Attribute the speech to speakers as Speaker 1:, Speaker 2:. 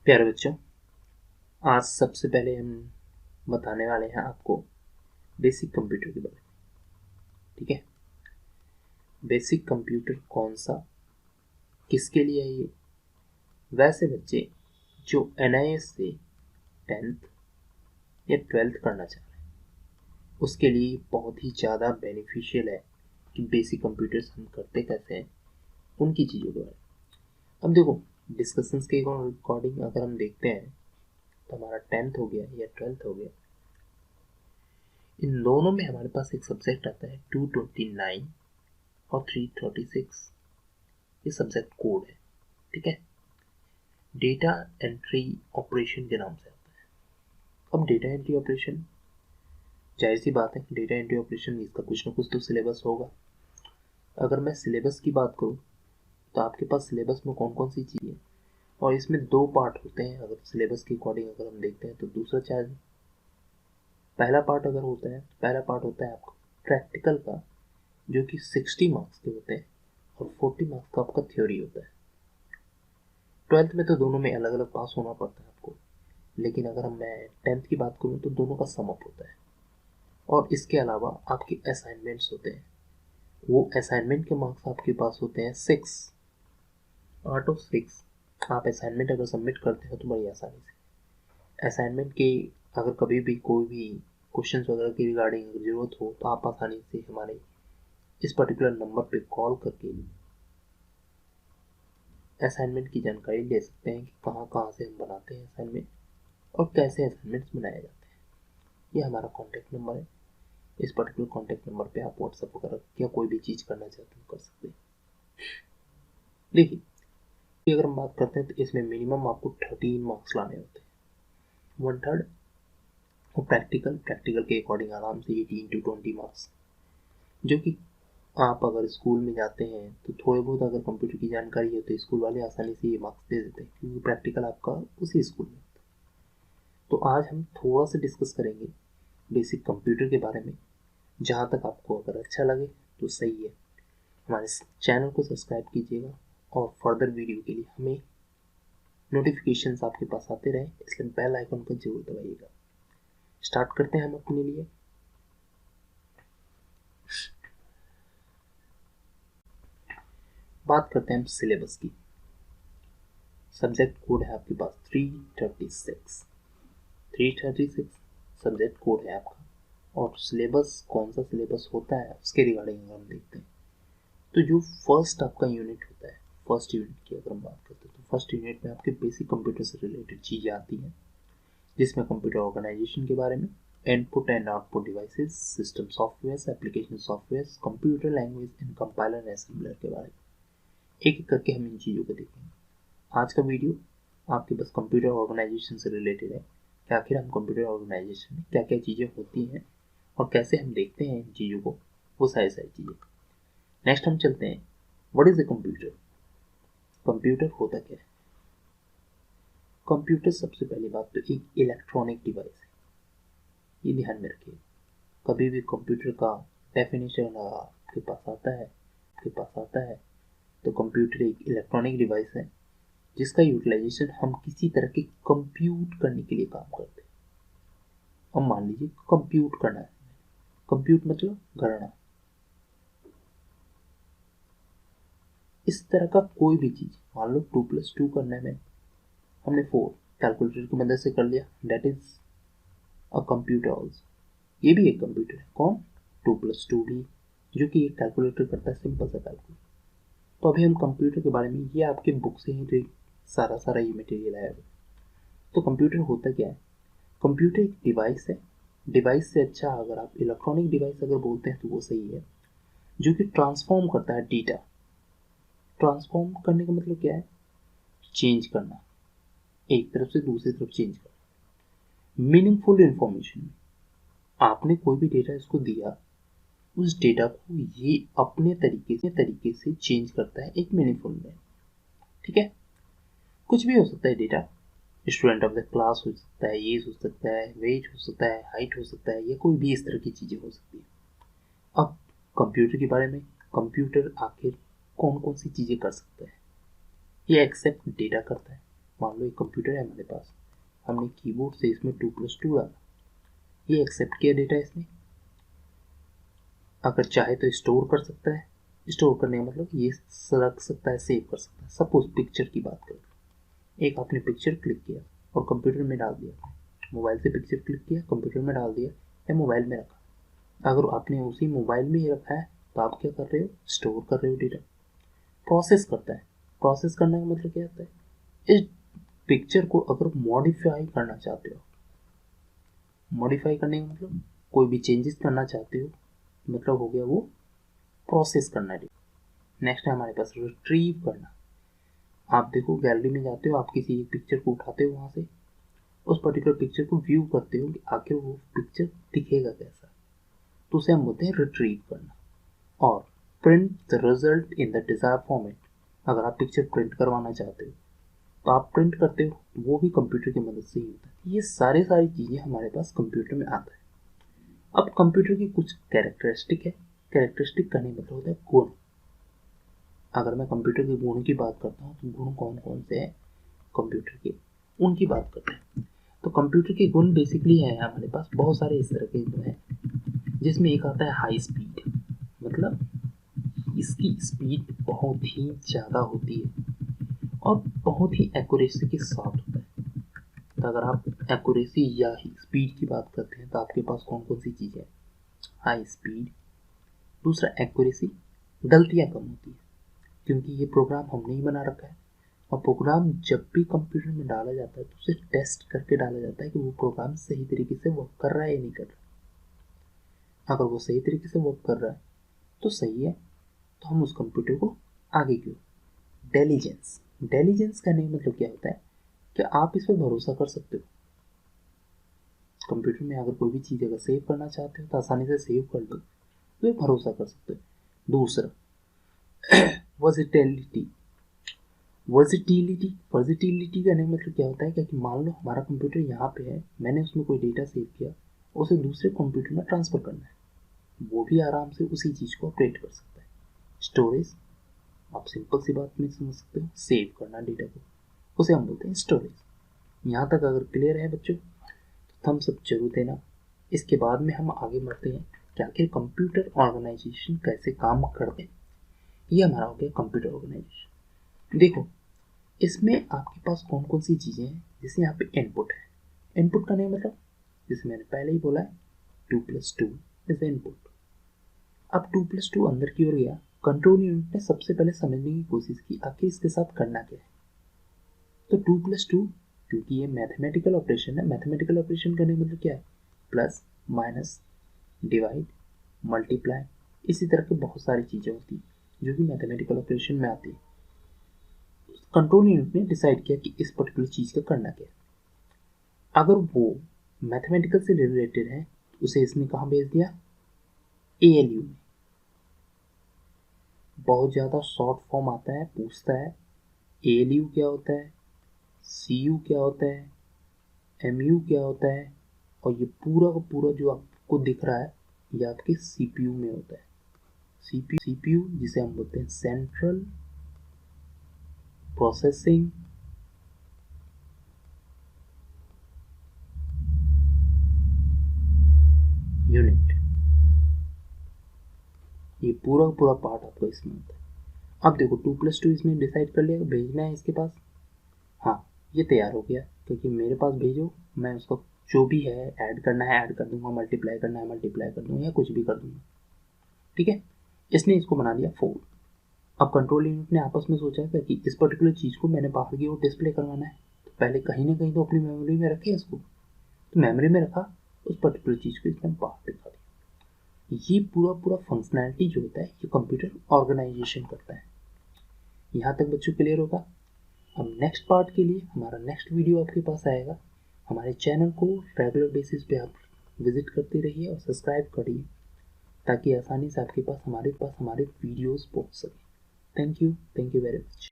Speaker 1: प्यारे बच्चों, आज सबसे पहले हम बताने वाले हैं आपको बेसिक कंप्यूटर के बारे में। ठीक है, बेसिक कंप्यूटर कौन सा, किसके लिए है ये? वैसे बच्चे जो NIS से 10th या 12th करना चाह रहे हैं उसके लिए बहुत ही ज़्यादा बेनिफिशियल है कि बेसिक कंप्यूटर्स हम करते कैसे हैं, उनकी चीज़ों के बारे में। अब देखो, डिस्कशंस के अकॉर्डिंग अगर हम देखते हैं तो हमारा 10th हो गया या 12th हो गया, इन दोनों में हमारे पास एक सब्जेक्ट आता है 229 और 336। ये सब्जेक्ट कोड है। ठीक है, डेटा एंट्री ऑपरेशन के नाम से आता है। अब डेटा एंट्री ऑपरेशन, जाहिर सी बात है, डेटा एंट्री ऑपरेशन इसका कुछ ना कुछ तो सिलेबस होगा। अगर मैं सिलेबस की बात करूँ तो आपके पास सिलेबस में कौन कौन सी चीज़ें, और इसमें दो पार्ट होते हैं। अगर सिलेबस के अकॉर्डिंग अगर हम देखते हैं तो दूसरा चार्ज, पहला पार्ट अगर होता है, पहला पार्ट होता है आपका प्रैक्टिकल का, जो कि 60 मार्क्स के होते हैं, और 40 मार्क्स का आपका थ्योरी होता है। 12th में तो दोनों में अलग अलग पास होना पड़ता है आपको, लेकिन अगर मैं 10th की बात करूँ तो दोनों का सम अप होता है। और इसके अलावा आपके असाइनमेंट्स होते हैं। वो असाइनमेंट के मार्क्स आपके पास होते हैं 6 आउट ऑफ 6। आप असाइनमेंट अगर सबमिट करते हो तो बड़ी आसानी से असाइनमेंट के, अगर कभी भी कोई भी क्वेश्चंस वगैरह की रिगार्डिंग ज़रूरत हो तो आप आसानी से हमारे इस पर्टिकुलर नंबर पे कॉल करके असाइनमेंट की जानकारी ले सकते हैं कि कहाँ कहाँ से हम बनाते हैं असाइनमेंट और कैसे असाइनमेंट्स बनाए जाते हैं। ये हमारा कॉन्टैक्ट नंबर है। इस पर्टिकुलर कॉन्टैक्ट नंबर पे आप व्हाट्सएप वगैरह या कोई भी चीज़ करना चाहते हो कर सकते हैं। देखिए, अगर हम बात करते हैं तो इसमें मिनिमम आपको 13 मार्क्स लाने होते हैं, 1/3। और प्रैक्टिकल के अकॉर्डिंग आराम से 18 to 20 मार्क्स, जो कि आप अगर स्कूल में जाते हैं तो थोड़े बहुत अगर कंप्यूटर की जानकारी है तो स्कूल वाले आसानी से ये मार्क्स दे देते हैं, क्योंकि प्रैक्टिकल आपका उसी स्कूल में। तो आज हम थोड़ा सा डिस्कस करेंगे बेसिक कंप्यूटर के बारे में। जहाँ तक आपको अगर अच्छा लगे तो सही है, हमारे चैनल को सब्सक्राइब कीजिएगा और फर्दर वीडियो के लिए हमें नोटिफिकेशंस आपके पास आते रहे, इसलिए बेल आइकन को जरूर दबाइएगा। स्टार्ट करते हैं हम अपने लिए। बात करते हैं हम सिलेबस की। सब्जेक्ट कोड है आपके पास 336 सब्जेक्ट कोड है आपका। और सिलेबस, कौन सा सिलेबस होता है उसके रिगार्डिंग हम देखते हैं। तो जो फर्स्ट आपका यूनिट होता है, फर्स्ट यूनिट की अगर हम बात करते हैं तो फर्स्ट यूनिट में आपके बेसिक कंप्यूटर से रिलेटेड चीज़ें आती हैं, जिसमें कंप्यूटर ऑर्गेनाइजेशन के बारे में, input and output devices, system software, application software, computer language and compiler and assembler के बारे में एक एक करके हम इन चीज़ों को देखेंगे। आज का वीडियो आपके बस कंप्यूटर ऑर्गेनाइजेशन से रिलेटेड है कि आखिर हम कंप्यूटर ऑर्गेनाइजेशन में क्या क्या चीज़ें होती हैं और कैसे हम देखते हैं इन चीज़ों को, वो सारी सारी चीज़ें। नेक्स्ट हम चलते हैं, what is a computer. Computer होता क्या है? कंप्यूटर सबसे पहली बात तो एक इलेक्ट्रॉनिक डिवाइस है, ये ध्यान में रखिए। कभी भी कंप्यूटर का डेफिनेशन आपके पास आता है तो कंप्यूटर एक इलेक्ट्रॉनिक डिवाइस है जिसका यूटिलाइजेशन हम किसी तरह के कंप्यूट करने के लिए काम करते हैं। अब मान लीजिए कंप्यूट करना है, कंप्यूट मतलब गणना, इस तरह का कोई भी चीज़, मान लो 2+2 करने में हमने 4 कैलकुलेटर की मदद से कर लिया, that is a computer also. ये भी एक कंप्यूटर है। कौन? 2+2 भी, जो कि एक कैलकुलेटर करता है, सिंपल सा कैलकुलेटर। तो अभी हम कंप्यूटर के बारे में, ये आपके बुक से ही सारा ये मटेरियल आया है। तो कंप्यूटर होता क्या है? कंप्यूटर एक डिवाइस है। डिवाइस से अच्छा, अगर आप इलेक्ट्रॉनिक डिवाइस अगर बोलते हैं तो वो सही है, जो कि ट्रांसफॉर्म करता है डेटा। ट्रांसफॉर्म करने का मतलब क्या है? चेंज करना, एक तरफ से दूसरी तरफ चेंज करना। मीनिंगफुल इंफॉर्मेशन, आपने कोई भी डेटा इसको दिया, उस डेटा को ये अपने तरीके से चेंज करता है एक मीनिंगफुल में। ठीक है, कुछ भी हो सकता है data, student of the class हो सकता है, एज हो सकता है, वेट हो सकता है, हाइट हो सकता है, या कोई भी इस तरह की चीज़ें हो सकती है। अब कंप्यूटर के बारे में, कंप्यूटर आखिर कौन कौन सी चीज़ें कर सकता है? ये एक्सेप्ट डेटा करता है, मान लो एक कंप्यूटर है हमारे पास, हमने कीबोर्ड से इसमें 2+2 डाला, ये एक्सेप्ट किया डेटा इसने, अगर चाहे तो स्टोर कर सकता है, स्टोर करने का मतलब ये रख सकता है, सेव कर सकता है। सपोज पिक्चर की बात करें, एक आपने पिक्चर क्लिक किया और कंप्यूटर में डाल दिया, मोबाइल से पिक्चर क्लिक किया कंप्यूटर में डाल दिया या मोबाइल में रखा, अगर आपने उसी मोबाइल में ही रखा है तो आप क्या कर रहे हो, स्टोर कर रहे हो डेटा। प्रोसेस करता है, प्रोसेस करने का मतलब क्या होता है, इस पिक्चर को अगर मॉडिफाई करना चाहते हो, मॉडिफाई करने का मतलब कोई भी चेंजेस करना चाहते हो, मतलब हो गया वो प्रोसेस करना है। नेक्स्ट है हमारे पास रिट्रीव करना। आप देखो गैलरी में जाते हो, आप किसी एक पिक्चर को उठाते हो, वहाँ से उस पर्टिकुलर पिक्चर को व्यू करते हो कि आखिर वो पिक्चर दिखेगा कैसा, तो उसे हम बोलते हैं रिट्रीव करना। और print the result in the desired format, अगर आप पिक्चर प्रिंट करवाना चाहते हो तो आप प्रिंट करते हो, वो भी कंप्यूटर की मदद से ही होता है। ये सारी चीज़ें हमारे पास कंप्यूटर में आता है। अब कंप्यूटर की कुछ कैरेक्टरिस्टिक है, कैरेक्टरिस्टिक का नहीं मतलब होता है गुण। अगर मैं कंप्यूटर के गुण की बात करता हूँ तो गुण कौन कौन से हैं कंप्यूटर के, उनकी बात करते हैं। तो कंप्यूटर के गुण बेसिकली है हमारे पास बहुत सारे इस तरह के गुण हैं, जिसमें एक आता है हाई स्पीड, मतलब इसकी स्पीड बहुत ही ज़्यादा होती है और बहुत ही एक्यूरेसी के साथ होता है। तो अगर आप एक्यूरेसी या स्पीड की बात करते हैं तो आपके पास कौन कौन सी चीज़ें हैं, हाई स्पीड, दूसरा एक्यूरेसी, गलतियाँ कम होती है क्योंकि ये प्रोग्राम हमने ही बना रखा है, और प्रोग्राम जब भी कंप्यूटर में डाला जाता है तो उसे टेस्ट करके डाला जाता है कि वो प्रोग्राम सही तरीके से वर्क कर रहा है या नहीं कर रहा। अगर वो सही तरीके से वर्क कर रहा है तो सही है, तो हम उस कंप्यूटर को आगे क्यों। डेलीजेंस, डेलीजेंस का नहीं मतलब क्या होता है कि आप इस पर भरोसा कर सकते हो। कंप्यूटर में अगर कोई भी चीज़ अगर सेव करना चाहते हो तो आसानी से सेव कर लो, तो ये भरोसा कर सकते हो। दूसरा वर्सेटिलिटी, वर्सेटिलिटी का नहीं मतलब क्या होता है कि मान लो हमारा कंप्यूटर यहाँ पे है, मैंने उसमें कोई डेटा सेव किया, उसे दूसरे कंप्यूटर में ट्रांसफ़र करना है, वो भी आराम से उसी चीज़ को ऑपरेट कर सकता है। स्टोरेज, आप सिंपल सी बात में समझ सकते हो, सेव करना डेटा को, उसे हम बोलते हैं स्टोरेज। यहाँ तक अगर क्लियर है बच्चों तो थम्स अप जरूर देना। इसके बाद में हम आगे बढ़ते हैं कि आखिर कंप्यूटर ऑर्गेनाइजेशन कैसे काम करते हैं। ये हमारा हो गया कंप्यूटर ऑर्गेनाइजेशन। देखो इसमें आपके पास कौन कौन सी चीज़ें हैं, जैसे यहाँ पे इनपुट है, इनपुट का नहीं मतलब जैसे मैंने पहले ही बोला है 2+2 इज इनपुट। अब 2+2 अंदर की ओर गया, कंट्रोल यूनिट ने सबसे पहले समझने की कोशिश की आखिर इसके साथ करना क्या है। तो 2+2 क्योंकि ये मैथमेटिकल ऑपरेशन है, मैथमेटिकल ऑपरेशन करने मतलब क्या है, प्लस माइनस डिवाइड मल्टीप्लाई, इसी तरह की बहुत सारी चीज़ें होती हैं जो कि मैथमेटिकल ऑपरेशन में आती है। कंट्रोल यूनिट ने डिसाइड किया कि इस पर्टिकुलर चीज़ का करना क्या है। अगर वो मैथमेटिकल से रिलेटेड है तो उसे इसने कहाँ भेज दिया, ALU में। बहुत ज़्यादा शॉर्ट फॉर्म आता है, पूछता है ALU क्या होता है, CU क्या होता है, MU क्या होता है, और ये पूरा का पूरा जो आपको दिख रहा है ये आपके CPU में होता है। CPU जिसे हम बोलते हैं सेंट्रल प्रोसेसिंग यूनिट, ये पूरा पूरा पार्ट आपका इसमें होता है। अब देखो 2+2 इसने डिसाइड कर लिया भेजना है इसके पास, हाँ ये तैयार हो गया क्योंकि मेरे पास भेजो, मैं उसका जो भी है ऐड करना है ऐड कर दूंगा, मल्टीप्लाई करना है मल्टीप्लाई कर दूंगा या कुछ भी कर दूंगा, ठीक है। इसने इसको बना दिया 4। अब कंट्रोल यूनिट ने आपस में सोचा कि इस पर्टिकुलर चीज़ को मैंने बाहर की ओर डिस्प्ले करवाना है, तो पहले कहीं ना कहीं तो अपनी मेमोरी में रखे इसको, तो मेमोरी में रखा, उस पर्टिकुलर चीज़ को इसने बाहर दिखा दिया। ये पूरा फंक्शनैलिटी जो होता है ये कंप्यूटर ऑर्गेनाइजेशन करता है। यहाँ तक बच्चों क्लियर होगा। अब नेक्स्ट पार्ट के लिए हमारा नेक्स्ट वीडियो आपके पास आएगा। हमारे चैनल को रेगुलर बेसिस पे आप विजिट करते रहिए और सब्सक्राइब करिए ताकि आसानी से आपके पास हमारे वीडियोस पहुंच सके। Thank you very much.